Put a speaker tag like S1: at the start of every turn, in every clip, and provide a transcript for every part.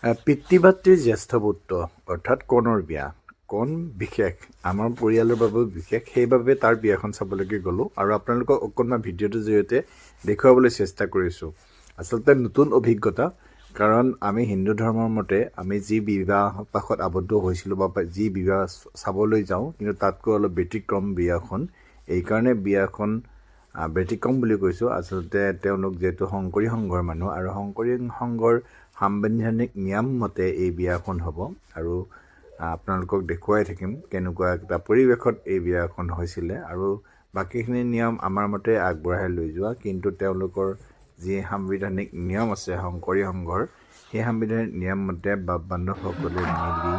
S1: পিতৃ-মাতৃৰ জ্যেষ্ঠ পুত্ৰ অৰ্থাৎ কণৰ বিয়া। কণ বিশেষ, আমাৰ পৰিয়ালৰ বাবেও বিশেষ, সেইবাবে তাৰ বিয়াখন চাবলৈকে গ'লোঁ আৰু আপোনালোকক অকণমান ভিডিঅ'টোৰ জৰিয়তে দেখুৱাবলৈ চেষ্টা কৰিছোঁ। আচলতে নতুন অভিজ্ঞতা, কাৰণ আমি হিন্দু ধৰ্মৰ মতে আমি যি বিবাহ পাশত আবদ্ধ হৈছিলোঁ বা যি বিবাহ চাবলৈ যাওঁ, কিন্তু তাতকৈ অলপ ব্যতিক্ৰম বিয়াখন। এইকাৰণে বিয়াখন ব্যতিক্ৰম বুলি কৈছোঁ। আচলতে তেওঁলোক যিহেতু শংকৰী সংঘৰ মানুহ আৰু শংকৰী সংঘৰ সাংবিধানিক নিয়ম মতে এই বিয়াখন হ'ব আৰু আপোনালোকক দেখুৱাই থাকিম কেনেকুৱা এটা পৰিৱেশত এই বিয়াখন হৈছিলে আৰু বাকীখিনি নিয়ম আমাৰ মতে আগবঢ়াই লৈ যোৱা, কিন্তু তেওঁলোকৰ যি সাংবিধানিক নিয়ম আছে শংকৰী সংঘৰ, সেই সাংবিধানিক নিয়ম মতে বাপ বান্ধৱসকলে মিলি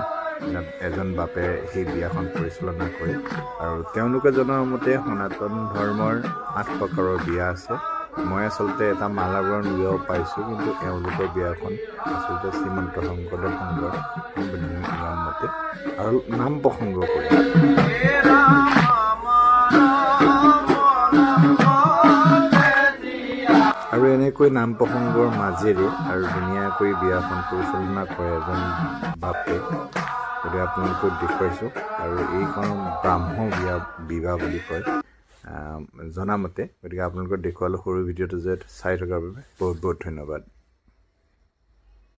S1: এজন বাপে সেই বিয়াখন পৰিচালনা কৰে আৰু তেওঁলোকে জনোৱা মতে সনাতন ধৰ্মৰ 8 প্ৰকাৰৰ বিয়া আছে। মই আচলতে এটা মালাবৰণ বিয়াও পাইছোঁ, কিন্তু এওঁলোকৰ বিয়াখন আচলতে শ্ৰীমন্ত শংকৰদেৱ সংঘৰ সাংবিধানিক নিয়ম মতে আৰু নাম প্ৰসংগ কৰে। আৰু এনেকৈ নাম প্ৰসংগৰ মাজেৰে আৰু ধুনীয়াকৈ বিয়াখন পৰিচালনা কৰে এজন বাপে। গতিকে আপোনালোকক দেখুৱাইছোঁ আৰু এইখন ব্ৰাহ্ম বিবাহ বুলি কয় জনামতে। গতিকে আপোনালোকক দেখুৱালোঁ সৰু ভিডিঅ'টো যে চাই থকাৰ বাবে বহুত বহুত ধন্যবাদ।